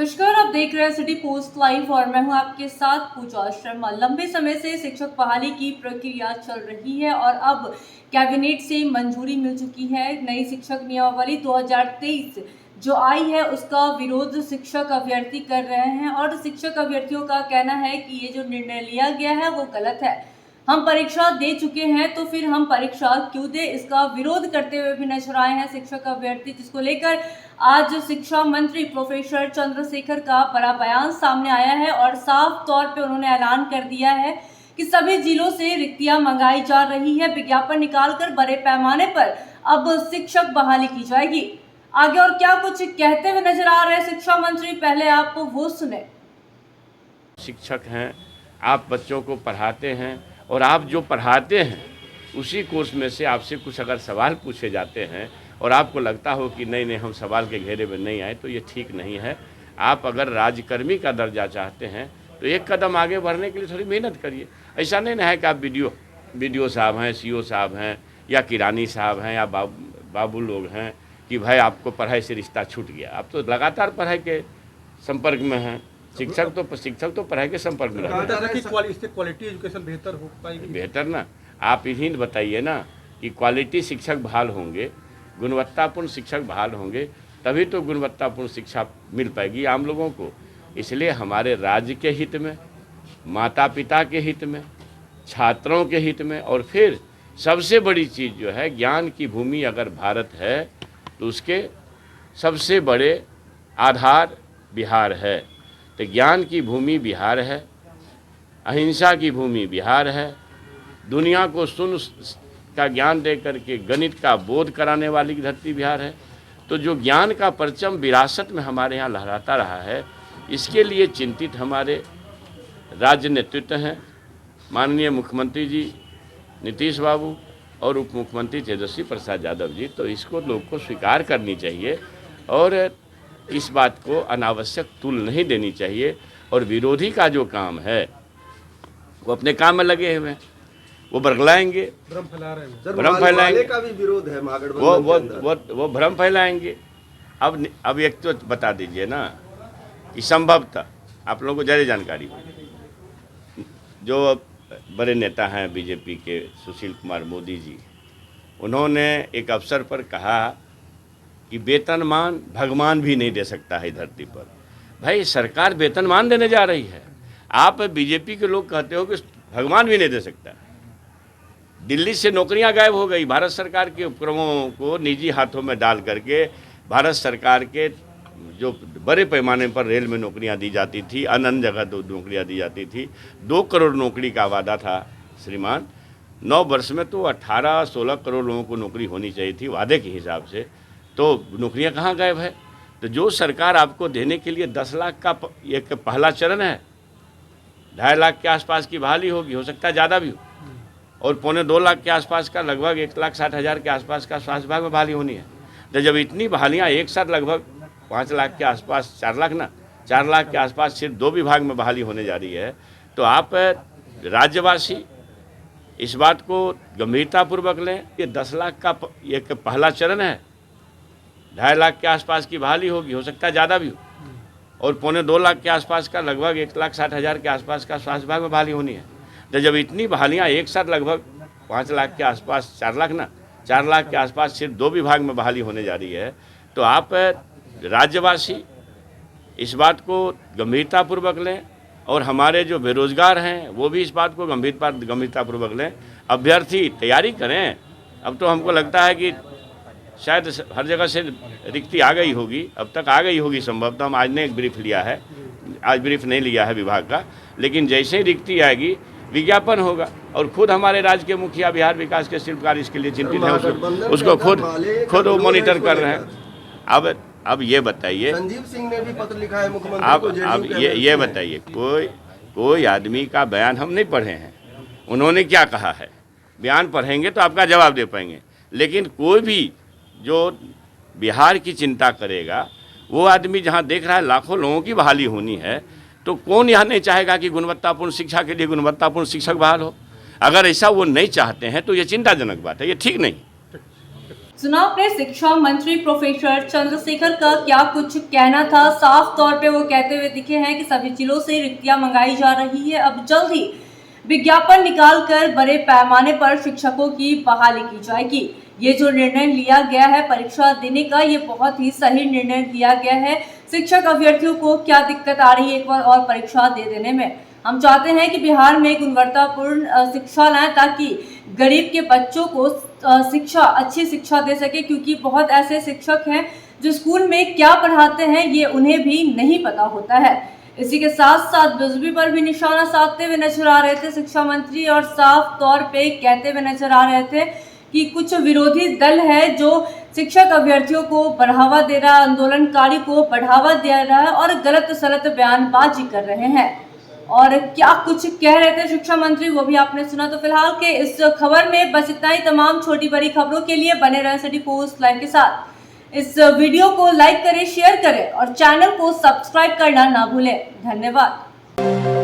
नमस्कार, आप देख रहे हैं सिटी पोस्ट लाइव और मैं हूं आपके साथ पूजा शर्मा। लंबे समय से शिक्षक बहाली की प्रक्रिया चल रही है और अब कैबिनेट से मंजूरी मिल चुकी है। नई शिक्षक नियमावली 2023 जो आई है उसका विरोध शिक्षक अभ्यर्थी कर रहे हैं और शिक्षक अभ्यर्थियों का कहना है कि ये जो निर्णय लिया गया है वो गलत है। हम परीक्षा दे चुके हैं तो फिर हम परीक्षा क्यों दे, इसका विरोध करते हुए भी नजर आए हैं शिक्षक अभ्यर्थी, जिसको लेकर आज शिक्षा मंत्री प्रोफेसर चंद्रशेखर का बड़ा बयान सामने आया है और साफ तौर पे उन्होंने ऐलान कर दिया है कि सभी जिलों से रिक्तियां मंगाई जा रही है। विज्ञापन निकालकर बड़े पैमाने पर अब शिक्षक बहाली की जाएगी। आगे और क्या कुछ कहते हुए नजर आ रहे हैं शिक्षा मंत्री, पहले आप वो सुने। शिक्षक हैं, आप बच्चों को पढ़ाते हैं और आप जो पढ़ाते हैं उसी कोर्स में से आपसे कुछ अगर सवाल पूछे जाते हैं और आपको लगता हो कि नहीं नहीं हम सवाल के घेरे में नहीं आए तो ये ठीक नहीं है। आप अगर राज्यकर्मी का दर्जा चाहते हैं तो एक कदम आगे बढ़ने के लिए थोड़ी मेहनत करिए। ऐसा नहीं है कि आप बीडीओ साहब हैं, सीओ साहब हैं या किरानी साहब हैं या बाबू लोग हैं कि भाई आपको पढ़ाई से रिश्ता छूट गया। आप तो लगातार पढ़ाई के संपर्क में हैं। शिक्षक तो पढ़ाई के संपर्क में रहते हैं। इससे क्वालिटी एजुकेशन बेहतर हो पाएगी। बेहतर ना, आप इन्हीं बताइए ना कि क्वालिटी शिक्षक बहाल होंगे, गुणवत्तापूर्ण शिक्षक बहाल होंगे, तभी तो गुणवत्तापूर्ण शिक्षा मिल पाएगी आम लोगों को। इसलिए हमारे राज्य के हित में, माता पिता के हित में, छात्रों के हित में और फिर सबसे बड़ी चीज़ जो है, ज्ञान की भूमि अगर भारत है तो उसके सबसे बड़े आधार बिहार है। तो ज्ञान की भूमि बिहार है, अहिंसा की भूमि बिहार है, दुनिया को शून्य का ज्ञान दे करके गणित का बोध कराने वाली धरती बिहार है। तो जो ज्ञान का परचम विरासत में हमारे यहाँ लहराता रहा है, इसके लिए चिंतित हमारे राज्य नेतृत्व हैं, माननीय मुख्यमंत्री जी नीतीश बाबू और उप मुख्यमंत्री तेजस्वी प्रसाद यादव जी। तो इसको लोग को स्वीकार करनी चाहिए और इस बात को अनावश्यक तूल नहीं देनी चाहिए। और विरोधी का जो काम है वो अपने काम में लगे हुए हैं, वो बरगलाएंगे, भ्रम फैला रहे हैं। भ्रम फैलाएंगे का भी विरोध है महागठबंधन वो भ्रम फैलाएंगे। अब एक तो बता दीजिए ना कि संभवतः आप लोगों को ज़्यादा जानकारी हो, जो बड़े नेता हैं बीजेपी के सुशील कुमार मोदी जी, उन्होंने एक अवसर पर कहा कि वेतनमान भगवान भी नहीं दे सकता है धरती पर। भाई सरकार वेतनमान देने जा रही है, आप बीजेपी के लोग कहते हो कि भगवान भी नहीं दे सकता। दिल्ली से नौकरियां गायब हो गई। भारत सरकार के उपक्रमों को निजी हाथों में डाल करके भारत सरकार के जो बड़े पैमाने पर रेल में नौकरियां दी जाती थी, अन्य जगह तो नौकरियां दी जाती थी। 2 करोड़ नौकरी का वादा था श्रीमान। 9 वर्ष में तो 18-16 करोड़ लोगों को नौकरी होनी चाहिए थी वादे के हिसाब से। तो नौकरियां कहाँ गायब है? तो जो सरकार आपको देने के लिए 10 लाख का एक पहला चरण है, 2.5 लाख के आसपास की बहाली होगी, हो सकता है ज़्यादा भी हो, और 1.25-2 लाख के आसपास का लगभग 1,60,000 के आसपास का स्वास्थ्य विभाग में बहाली होनी है। तो जब इतनी बहालियाँ एक साथ लगभग 5 लाख के आसपास, 4 लाख के आसपास सिर्फ 2 विभाग में बहाली होने जा रही है, तो आप राज्यवासी इस बात को गंभीरतापूर्वक लें। ये 10 लाख का एक पहला चरण है, 2.5 लाख के आसपास की बहाली होगी, हो सकता है ज़्यादा भी हो, और 1.25-2 लाख के आसपास का लगभग 1,60,000 के आसपास का स्वास्थ्य विभाग में बहाली होनी है। तो जब इतनी बहालियाँ एक साथ लगभग 5 लाख के आसपास, 4 लाख के आसपास सिर्फ 2 विभाग में बहाली होने जा रही है, तो आप राज्यवासी इस बात को गंभीरतापूर्वक लें और हमारे जो बेरोजगार हैं वो भी इस बात को गंभीरतापूर्वक लें। अभ्यर्थी तैयारी करें। अब तो हमको लगता है कि शायद हर जगह से रिक्ति आ गई होगी, अब तक आ गई होगी संभवतः। हम आज ने एक ब्रीफ लिया है, आज ब्रीफ नहीं लिया है विभाग का, लेकिन जैसे ही रिक्ति आएगी विज्ञापन होगा। और खुद हमारे राज्य के मुखिया बिहार विकास के शिल्पकार इसके लिए चिंतित है, उसको खुद वो मॉनिटर कर रहे हैं। अब ये बताइए, संजीव सिंह ने भी पत्र लिखा है मुख्यमंत्री को। अब ये बताइए, कोई आदमी का बयान हम नहीं पढ़े हैं, उन्होंने क्या कहा है, बयान पढ़ेंगे तो आपका जवाब दे पाएंगे। लेकिन कोई भी जो बिहार की चिंता करेगा, वो आदमी जहाँ देख रहा है लाखों लोगों की बहाली होनी है, तो कौन यहाँ नहीं चाहेगा कि गुणवत्तापूर्ण शिक्षा के लिए गुणवत्तापूर्ण शिक्षक बहाल हो? अगर ऐसा वो नहीं चाहते हैं तो ये चिंताजनक बात है, ये ठीक नहीं। सुना आपने शिक्षा मंत्री प्रोफेसर चंद्रशेखर का क्या कुछ कहना था। साफ तौर पे वो कहते हुए दिखे हैं कि सभी जिलों से रिक्तियां मंगाई जा रही है। अब जल्द ही विज्ञापन निकालकर बड़े पैमाने पर शिक्षकों की बहाली की जाएगी। ये जो निर्णय लिया गया है परीक्षा देने का, ये बहुत ही सही निर्णय लिया गया है। शिक्षक अभ्यर्थियों को क्या दिक्कत आ रही है एक बार और परीक्षा दे देने में। हम चाहते हैं कि बिहार में गुणवत्तापूर्ण शिक्षा लाएं ताकि गरीब के बच्चों को अच्छी शिक्षा दे सके, क्योंकि बहुत ऐसे शिक्षक हैं जो स्कूल में क्या पढ़ाते हैं ये उन्हें भी नहीं पता होता है। इसी के साथ साथ बिजली पर भी निशाना साधते हुए नजर आ रहे थे शिक्षा मंत्री, और साफ तौर पे कहते हुए नजर आ रहे थे कि कुछ विरोधी दल है जो शिक्षक अभ्यर्थियों को बढ़ावा दे रहा है, आंदोलनकारी को बढ़ावा दे रहा है और गलत सलत बयानबाजी कर रहे हैं। और क्या कुछ कह रहे थे शिक्षा मंत्री वो भी आपने सुना। तो फिलहाल के इस खबर में बस इतना ही। तमाम छोटी बड़ी खबरों के लिए बने रहें सिटी पोस्ट लाइव के साथ। इस वीडियो को लाइक करें, शेयर करें और चैनल को सब्सक्राइब करना ना भूलें। धन्यवाद।